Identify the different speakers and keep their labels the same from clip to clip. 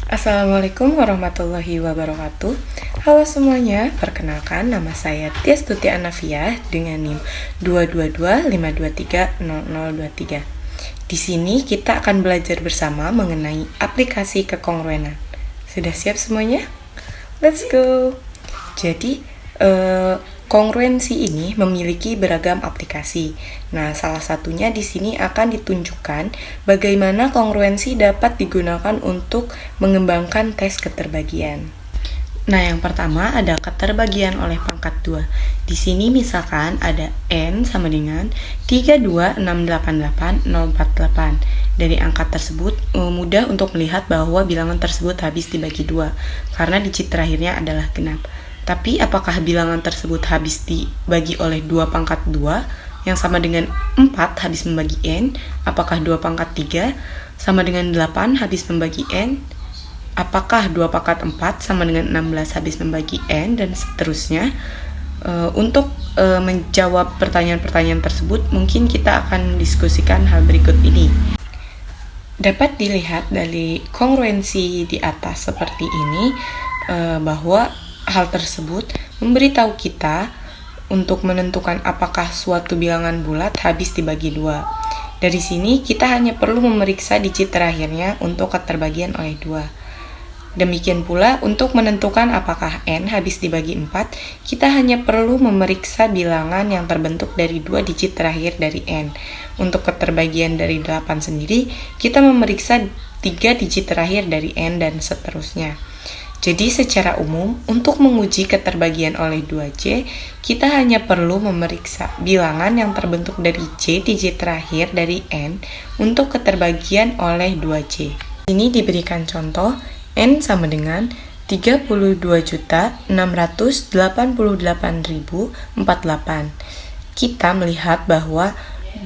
Speaker 1: Assalamualaikum warahmatullahi wabarakatuh. Halo semuanya, perkenalkan nama saya Tias Tuti Anafiah dengan NIM 22252300023. Di sini kita akan belajar bersama mengenai aplikasi kekongruenan. Sudah siap semuanya? Let's go. Jadi, kongruensi ini memiliki beragam aplikasi. Nah, salah satunya di sini akan ditunjukkan bagaimana kongruensi dapat digunakan untuk mengembangkan tes keterbagian. Nah, yang pertama ada keterbagian oleh pangkat 2. Di sini misalkan ada N sama dengan 32688,048. Dari angka tersebut mudah untuk melihat bahwa bilangan tersebut habis dibagi 2 karena digit terakhirnya adalah genap. Tapi apakah bilangan tersebut habis dibagi oleh 2 pangkat 2 yang sama dengan 4 habis membagi N? Apakah 2 pangkat 3 sama dengan 8 habis membagi N? Apakah 2 pangkat 4 sama dengan 16 habis membagi N? Dan seterusnya. Untuk menjawab pertanyaan-pertanyaan tersebut, mungkin kita akan diskusikan hal berikut ini. Dapat dilihat dari kongruensi di atas seperti ini bahwa hal tersebut memberitahu kita untuk menentukan apakah suatu bilangan bulat habis dibagi 2. Dari sini kita hanya perlu memeriksa digit terakhirnya untuk keterbagian oleh 2. Demikian pula untuk menentukan apakah N habis dibagi 4, kita hanya perlu memeriksa bilangan yang terbentuk dari 2 digit terakhir dari N. Untuk keterbagian dari 8 sendiri, kita memeriksa 3 digit terakhir dari N dan seterusnya. Jadi secara umum, untuk menguji keterbagian oleh 2C, kita hanya perlu memeriksa bilangan yang terbentuk dari C digit terakhir dari N untuk keterbagian oleh 2C. Ini diberikan contoh, N sama dengan 32.688.048. Kita melihat bahwa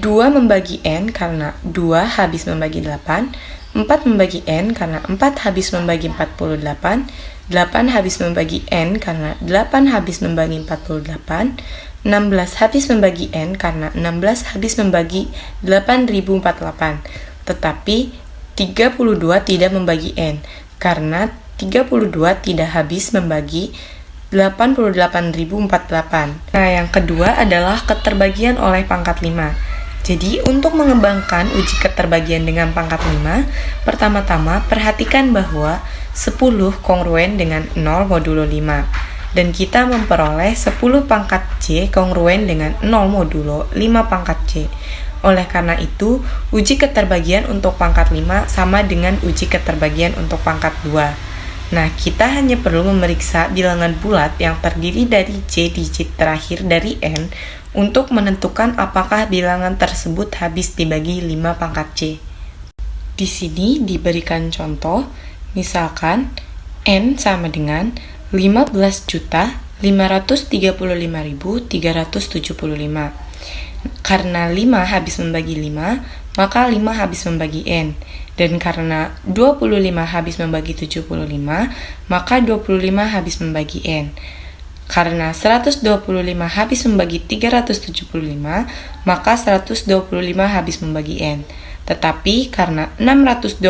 Speaker 1: 2 membagi N karena 2 habis membagi 8, 4 membagi N karena 4 habis membagi 48, 8 habis membagi N karena 8 habis membagi 48, 16 habis membagi N karena 16 habis membagi 8048. Tetapi 32 tidak membagi N karena 32 tidak habis membagi 88.048. Nah, yang kedua adalah keterbagian oleh pangkat 5. Jadi, untuk mengembangkan uji keterbagian dengan pangkat 5, pertama-tama perhatikan bahwa 10 kongruen dengan 0 modulo 5. Dan kita memperoleh 10 pangkat C kongruen dengan 0 modulo 5 pangkat C. Oleh karena itu, uji keterbagian untuk pangkat 5 sama dengan uji keterbagian untuk pangkat 2. Nah, kita hanya perlu memeriksa bilangan bulat yang terdiri dari C digit terakhir dari N untuk menentukan apakah bilangan tersebut habis dibagi 5 pangkat C. Di sini diberikan contoh, misalkan N sama dengan 15.535.375. Karena 5 habis membagi 5, maka 5 habis membagi N. Dan karena 25 habis membagi 75, maka 25 habis membagi N. Karena 125 habis membagi 375, maka 125 habis membagi N. Tetapi karena 625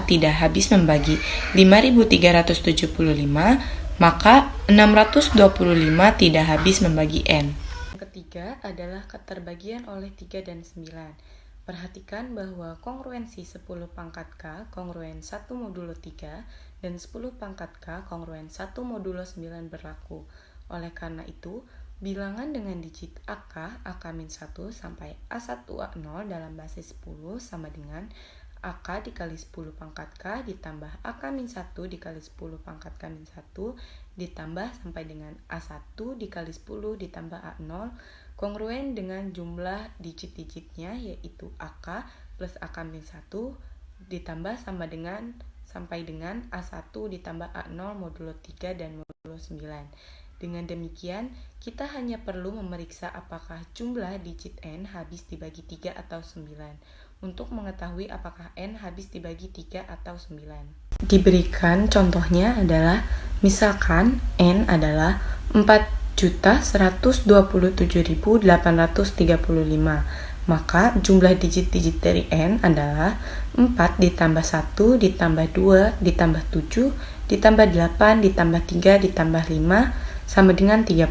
Speaker 1: tidak habis membagi 5375, maka 625 tidak habis membagi N. Yang ketiga adalah keterbagian oleh 3 dan 9. Perhatikan bahwa kongruensi 10 pangkat K kongruen 1 modulo 3 dan 10 pangkat K kongruen 1 modulo 9 berlaku. Oleh karena itu, bilangan dengan digit AK, AK-1 sampai A1A0 dalam basis 10 sama dengan AK dikali 10 pangkat K ditambah AK-1 dikali 10 pangkat K-1 ditambah sampai dengan A1 dikali 10 ditambah A0 kongruen dengan jumlah digit-digitnya yaitu AK plus AK-1 ditambah sampai dengan A1 ditambah A0 modulo 3 dan modulo 9. Dengan demikian, kita hanya perlu memeriksa apakah jumlah digit N habis dibagi 3 atau 9 untuk mengetahui apakah N habis dibagi 3 atau 9. Diberikan contohnya adalah misalkan N adalah 4.127.835, Maka jumlah digit-digit dari N adalah 4 ditambah 1 ditambah 2 ditambah 7 ditambah 8 ditambah 3 ditambah 5 sama dengan 30.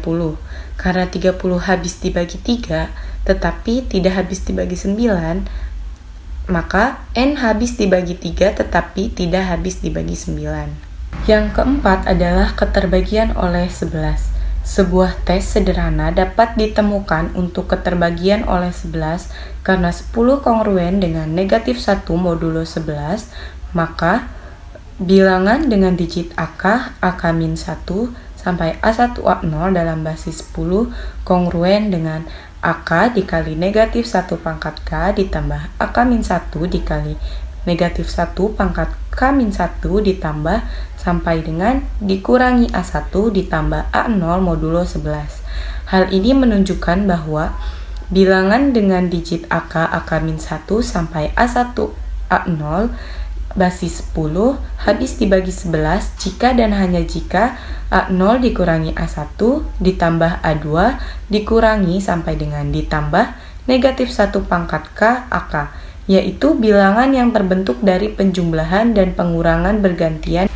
Speaker 1: Karena 30 habis dibagi 3 tetapi tidak habis dibagi 9, maka N habis dibagi 3 tetapi tidak habis dibagi 9. Yang keempat adalah keterbagian oleh 11. Sebuah tes sederhana dapat ditemukan untuk keterbagian oleh 11 karena 10 kongruen dengan negatif 1 modulo 11, maka bilangan dengan digit AK, AK-1 sampai A1A0 dalam basis 10 kongruen dengan AK dikali negatif 1 pangkat K ditambah AK-1 dikali negatif 1 pangkat K-1 ditambah sampai dengan dikurangi A1 ditambah A0 modulo 11. Hal ini menunjukkan bahwa bilangan dengan digit AK, AK-1 sampai A1, A0 basis 10 habis dibagi 11 jika dan hanya jika A0 dikurangi A1 ditambah A2 dikurangi sampai dengan ditambah negatif 1 pangkat K, AK, yaitu bilangan yang terbentuk dari penjumlahan dan pengurangan bergantian.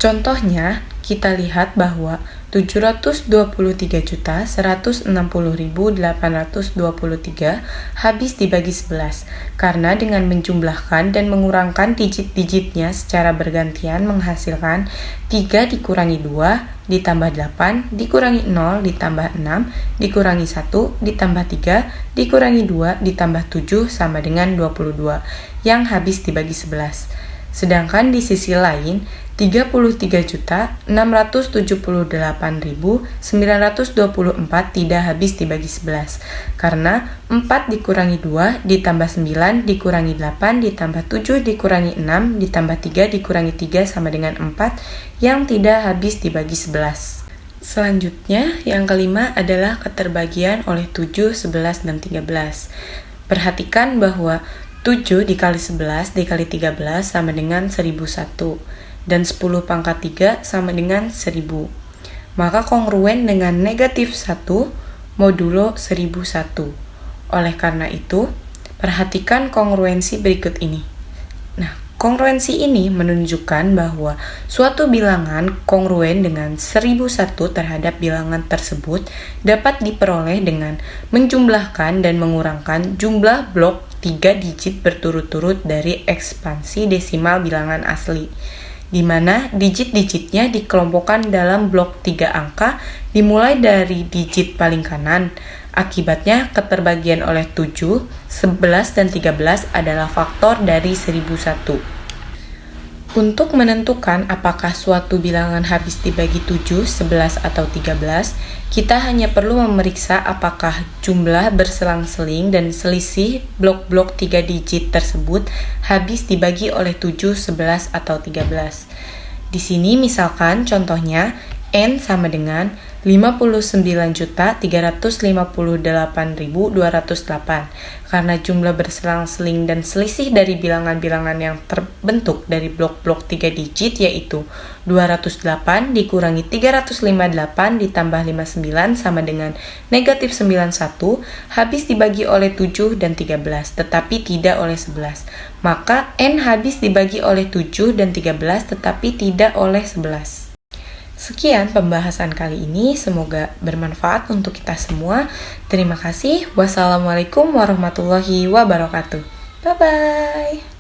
Speaker 1: Contohnya, kita lihat bahwa 723.160.823 habis dibagi 11, karena dengan menjumlahkan dan mengurangkan digit-digitnya secara bergantian menghasilkan 3 dikurangi 2 ditambah 8 dikurangi 0 ditambah 6 dikurangi 1 ditambah 3 dikurangi 2 ditambah 7 sama dengan 22 yang habis dibagi 11. Sedangkan di sisi lain, 33.678.924 tidak habis dibagi 11, karena 4 dikurangi 2 ditambah 9 dikurangi 8 ditambah 7 dikurangi 6 ditambah 3 dikurangi 3 sama dengan 4 yang tidak habis dibagi 11. Selanjutnya, yang kelima adalah keterbagian oleh 7, 11, dan 13. Perhatikan bahwa 7 dikali 11 dikali 13 sama dengan 1001, dan 10 pangkat 3 sama dengan 1000. Maka kongruen dengan negatif 1 modulo 1001. Oleh karena itu, perhatikan kongruensi berikut ini. Nah, kongruensi ini menunjukkan bahwa suatu bilangan kongruen dengan 1001 terhadap bilangan tersebut dapat diperoleh dengan menjumlahkan dan mengurangkan jumlah blok 3 digit berturut-turut dari ekspansi desimal bilangan asli, di mana digit-digitnya dikelompokkan dalam blok 3 angka dimulai dari digit paling kanan. Akibatnya, keterbagian oleh 7, 11, dan 13 adalah faktor dari 1001. Untuk menentukan apakah suatu bilangan habis dibagi 7, 11, atau 13, kita hanya perlu memeriksa apakah jumlah berselang-seling dan selisih blok-blok 3 digit tersebut habis dibagi oleh 7, 11, atau 13. Di sini misalkan contohnya N sama dengan 59.358.208 karena jumlah berselang-seling dan selisih dari bilangan-bilangan yang terbentuk dari blok-blok 3 digit yaitu 208 dikurangi 358 ditambah 59 sama dengan negatif 91 habis dibagi oleh 7 dan 13 tetapi tidak oleh 11. Maka N habis dibagi oleh 7 dan 13 tetapi tidak oleh 11. Sekian pembahasan kali ini, semoga bermanfaat untuk kita semua. Terima kasih. Wassalamualaikum warahmatullahi wabarakatuh. Bye-bye.